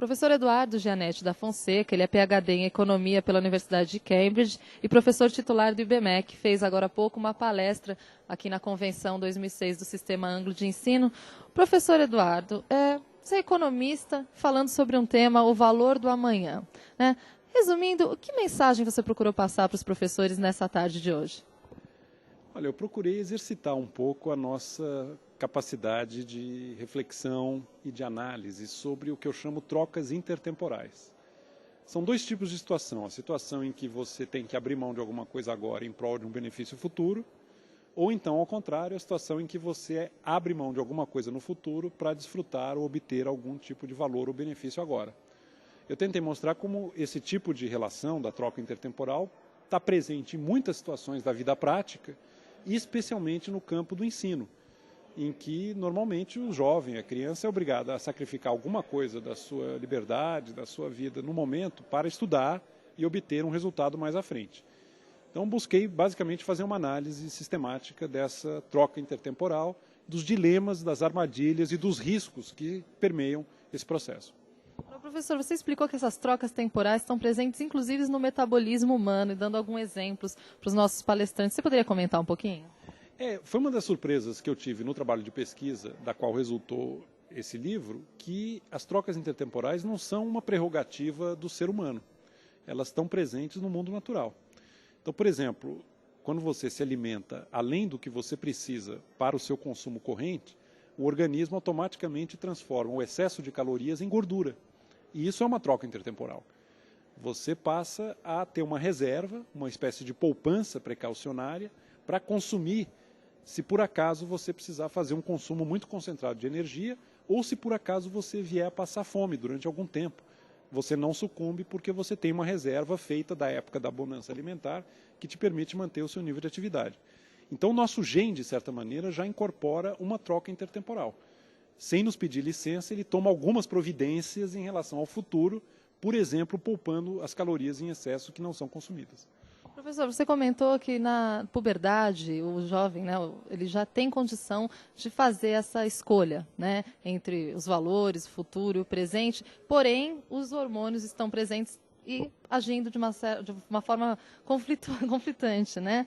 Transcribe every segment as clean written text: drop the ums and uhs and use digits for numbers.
Professor Eduardo Gianetti da Fonseca, ele é PhD em Economia pela Universidade de Cambridge e professor titular do IBMEC, fez agora há pouco uma palestra aqui na Convenção 2006 do Sistema Anglo de Ensino. Professor Eduardo, você é economista falando sobre um tema, o valor do amanhã, né? Resumindo, que mensagem você procurou passar para os professores nessa tarde de hoje? Olha, eu procurei exercitar um pouco a nossa capacidade de reflexão e de análise sobre o que eu chamo trocas intertemporais. São dois tipos de situação: a situação em que você tem que abrir mão de alguma coisa agora em prol de um benefício futuro, ou então, ao contrário, a situação em que você abre mão de alguma coisa no futuro para desfrutar ou obter algum tipo de valor ou benefício agora. Eu tentei mostrar como esse tipo de relação da troca intertemporal está presente em muitas situações da vida prática, e especialmente no campo do ensino, em que normalmente o jovem, a criança, é obrigada a sacrificar alguma coisa da sua liberdade, da sua vida no momento, para estudar e obter um resultado mais à frente. Então busquei basicamente fazer uma análise sistemática dessa troca intertemporal, dos dilemas, das armadilhas e dos riscos que permeiam esse processo. Professor, você explicou que essas trocas temporais estão presentes inclusive no metabolismo humano, e dando alguns exemplos para os nossos palestrantes. Você poderia comentar um pouquinho? Foi uma das surpresas que eu tive no trabalho de pesquisa, da qual resultou esse livro, que as trocas intertemporais não são uma prerrogativa do ser humano. Elas estão presentes no mundo natural. Então, por exemplo, quando você se alimenta além do que você precisa para o seu consumo corrente, o organismo automaticamente transforma o excesso de calorias em gordura. E isso é uma troca intertemporal. Você passa a ter uma reserva, uma espécie de poupança precaucionária para consumir se por acaso você precisar fazer um consumo muito concentrado de energia, ou se por acaso você vier a passar fome durante algum tempo. Você não sucumbe porque você tem uma reserva feita da época da bonança alimentar que te permite manter o seu nível de atividade. Então o nosso gene, de certa maneira, já incorpora uma troca intertemporal. Sem nos pedir licença, ele toma algumas providências em relação ao futuro, por exemplo, poupando as calorias em excesso que não são consumidas. Professor, você comentou que na puberdade, o jovem, né, ele já tem condição de fazer essa escolha, né, entre os valores, o futuro e o presente, porém, os hormônios estão presentes e agindo de uma forma conflitante, né?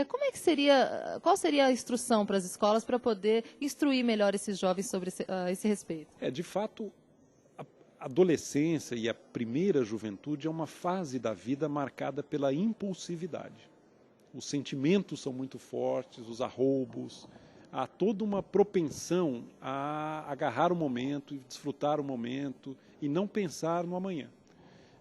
Como é que seria, qual seria a instrução para as escolas para poder instruir melhor esses jovens sobre esse respeito? De fato, a adolescência e a primeira juventude é uma fase da vida marcada pela impulsividade. Os sentimentos são muito fortes, os arroubos, há toda uma propensão a agarrar o momento e desfrutar o momento e não pensar no amanhã.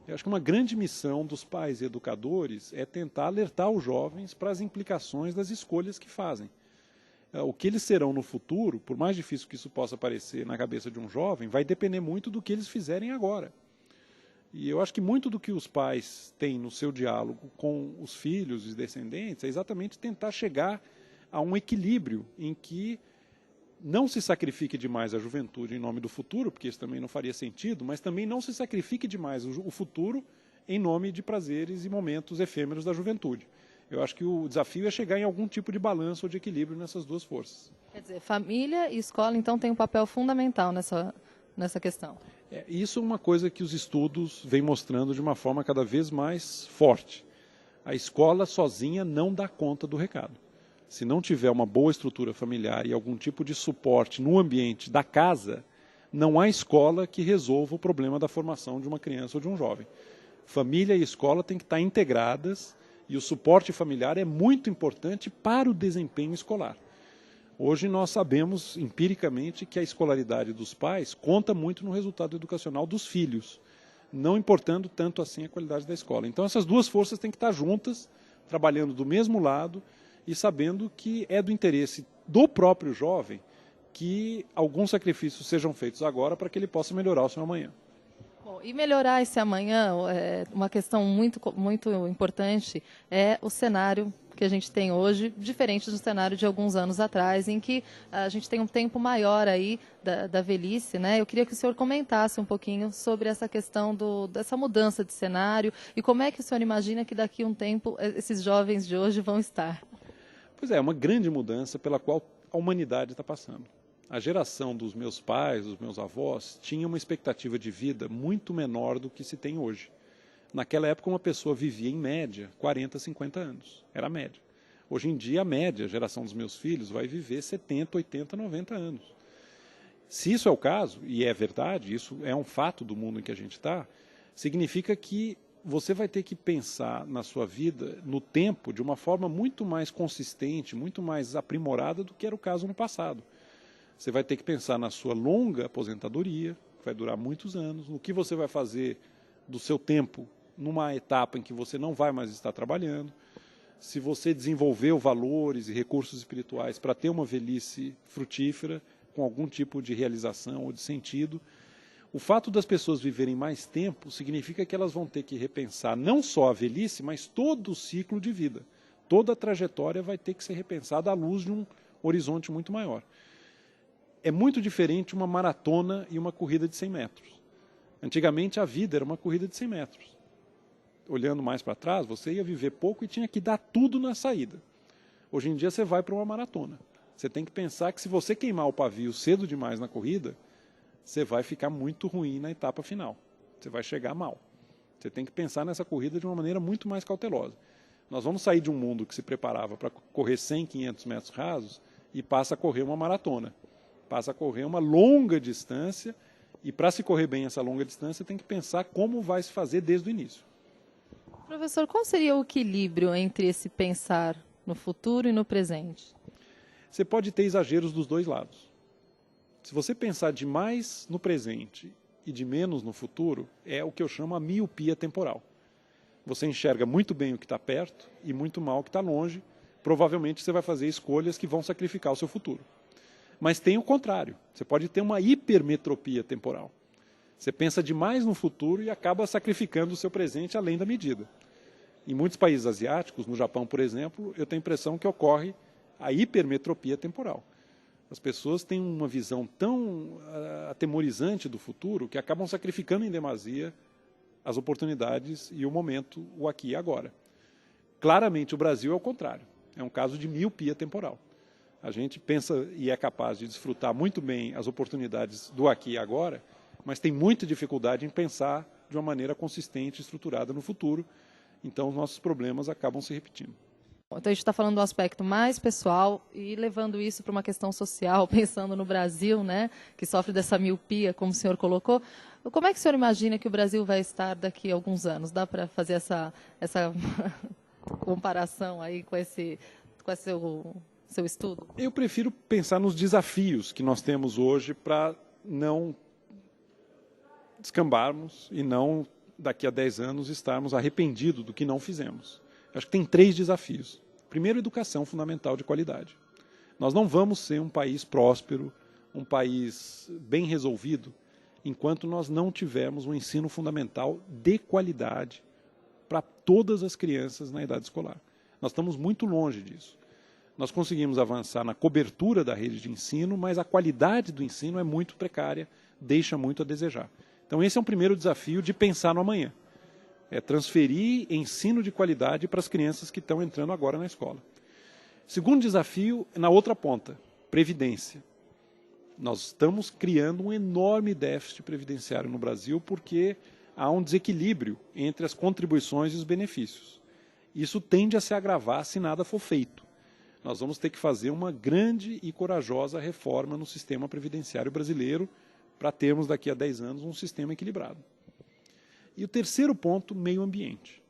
Eu acho que uma grande missão dos pais e educadores é tentar alertar os jovens para as implicações das escolhas que fazem. O que eles serão no futuro, por mais difícil que isso possa parecer na cabeça de um jovem, vai depender muito do que eles fizerem agora. E eu acho que muito do que os pais têm no seu diálogo com os filhos e descendentes é exatamente tentar chegar a um equilíbrio em que não se sacrifique demais a juventude em nome do futuro, porque isso também não faria sentido, mas também não se sacrifique demais o futuro em nome de prazeres e momentos efêmeros da juventude. Eu acho que o desafio é chegar em algum tipo de balanço ou de equilíbrio nessas duas forças. Quer dizer, família e escola, então, têm um papel fundamental nessa questão. Isso é uma coisa que os estudos vêm mostrando de uma forma cada vez mais forte. A escola sozinha não dá conta do recado. Se não tiver uma boa estrutura familiar e algum tipo de suporte no ambiente da casa, não há escola que resolva o problema da formação de uma criança ou de um jovem. Família e escola têm que estar integradas e o suporte familiar é muito importante para o desempenho escolar. Hoje nós sabemos empiricamente que a escolaridade dos pais conta muito no resultado educacional dos filhos, não importando tanto assim a qualidade da escola. Então essas duas forças têm que estar juntas, trabalhando do mesmo lado, e sabendo que é do interesse do próprio jovem que alguns sacrifícios sejam feitos agora para que ele possa melhorar o seu amanhã. Bom, e melhorar esse amanhã, uma questão muito importante é o cenário que a gente tem hoje, diferente do cenário de alguns anos atrás, em que a gente tem um tempo maior aí da velhice, né? Eu queria que o senhor comentasse um pouquinho sobre essa questão dessa mudança de cenário e como é que o senhor imagina que daqui a um tempo esses jovens de hoje vão estar. Pois é uma grande mudança pela qual a humanidade está passando. A geração dos meus pais, dos meus avós, tinha uma expectativa de vida muito menor do que se tem hoje. Naquela época, uma pessoa vivia, em média, 40, 50 anos. Era a média. Hoje em dia, a média, a geração dos meus filhos, vai viver 70, 80, 90 anos. Se isso é o caso, e é verdade, isso é um fato do mundo em que a gente está, significa que você vai ter que pensar na sua vida, no tempo, de uma forma muito mais consistente, muito mais aprimorada do que era o caso no passado. Você vai ter que pensar na sua longa aposentadoria, que vai durar muitos anos, no que você vai fazer do seu tempo numa etapa em que você não vai mais estar trabalhando, se você desenvolveu valores e recursos espirituais para ter uma velhice frutífera, com algum tipo de realização ou de sentido. O fato das pessoas viverem mais tempo significa que elas vão ter que repensar não só a velhice, mas todo o ciclo de vida. Toda a trajetória vai ter que ser repensada à luz de um horizonte muito maior. É muito diferente uma maratona e uma corrida de 100 metros. Antigamente a vida era uma corrida de 100 metros. Olhando mais para trás, você ia viver pouco e tinha que dar tudo na saída. Hoje em dia você vai para uma maratona. Você tem que pensar que se você queimar o pavio cedo demais na corrida, você vai ficar muito ruim na etapa final. Você vai chegar mal. Você tem que pensar nessa corrida de uma maneira muito mais cautelosa. Nós vamos sair de um mundo que se preparava para correr 100, 500 metros rasos e passa a correr uma maratona. Passa a correr uma longa distância e para se correr bem essa longa distância tem que pensar como vai se fazer desde o início. Professor, qual seria o equilíbrio entre esse pensar no futuro e no presente? Você pode ter exageros dos dois lados. Se você pensar demais no presente e de menos no futuro, é o que eu chamo a miopia temporal. Você enxerga muito bem o que está perto e muito mal o que está longe. Provavelmente você vai fazer escolhas que vão sacrificar o seu futuro. Mas tem o contrário. Você pode ter uma hipermetropia temporal. Você pensa demais no futuro e acaba sacrificando o seu presente além da medida. Em muitos países asiáticos, no Japão, por exemplo, eu tenho a impressão que ocorre a hipermetropia temporal. As pessoas têm uma visão tão atemorizante do futuro que acabam sacrificando em demasia as oportunidades e o momento, o aqui e agora. Claramente o Brasil é o contrário. É um caso de miopia temporal. A gente pensa e é capaz de desfrutar muito bem as oportunidades do aqui e agora, mas tem muita dificuldade em pensar de uma maneira consistente e estruturada no futuro. Então os nossos problemas acabam se repetindo. Então a gente está falando do aspecto mais pessoal e levando isso para uma questão social, pensando no Brasil, né, que sofre dessa miopia, como o senhor colocou. Como é que o senhor imagina que o Brasil vai estar daqui a alguns anos? Dá para fazer essa comparação aí com esse seu estudo? Eu prefiro pensar nos desafios que nós temos hoje para não descambarmos e não, daqui a 10 anos, estarmos arrependidos do que não fizemos. Acho que tem 3 desafios. Primeiro, educação fundamental de qualidade. Nós não vamos ser um país próspero, um país bem resolvido, enquanto nós não tivermos um ensino fundamental de qualidade para todas as crianças na idade escolar. Nós estamos muito longe disso. Nós conseguimos avançar na cobertura da rede de ensino, mas a qualidade do ensino é muito precária, deixa muito a desejar. Então esse é um primeiro desafio de pensar no amanhã. É transferir ensino de qualidade para as crianças que estão entrando agora na escola. Segundo desafio, na outra ponta, previdência. Nós estamos criando um enorme déficit previdenciário no Brasil porque há um desequilíbrio entre as contribuições e os benefícios. Isso tende a se agravar se nada for feito. Nós vamos ter que fazer uma grande e corajosa reforma no sistema previdenciário brasileiro para termos daqui a 10 anos um sistema equilibrado. E o terceiro ponto, meio ambiente.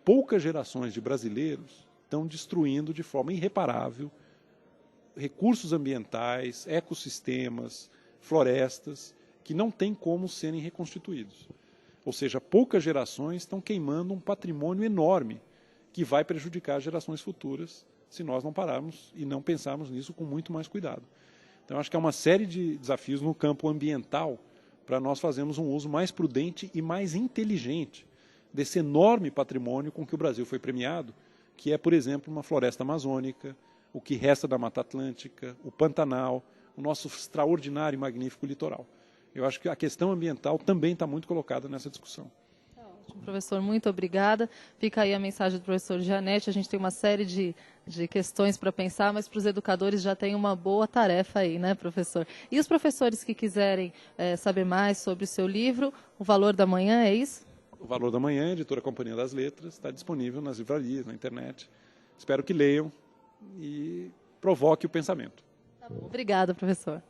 Poucas gerações de brasileiros estão destruindo de forma irreparável recursos ambientais, ecossistemas, florestas, que não têm como serem reconstituídos. Ou seja, poucas gerações estão queimando um patrimônio enorme que vai prejudicar as gerações futuras se nós não pararmos e não pensarmos nisso com muito mais cuidado. Então, acho que há uma série de desafios no campo ambiental para nós fazermos um uso mais prudente e mais inteligente desse enorme patrimônio com que o Brasil foi premiado, que é, por exemplo, uma floresta amazônica, o que resta da Mata Atlântica, o Pantanal, o nosso extraordinário e magnífico litoral. Eu acho que a questão ambiental também está muito colocada nessa discussão. Ótimo. Professor, muito obrigada. Fica aí a mensagem do professor Gianetti. A gente tem uma série de questões para pensar, mas para os educadores já tem uma boa tarefa aí, né, professor? E os professores que quiserem saber mais sobre o seu livro, O Valor da Manhã, é isso? O Valor da Manhã, editora Companhia das Letras, está disponível nas livrarias, na internet. Espero que leiam e provoque o pensamento. Tá bom. Obrigada, professor.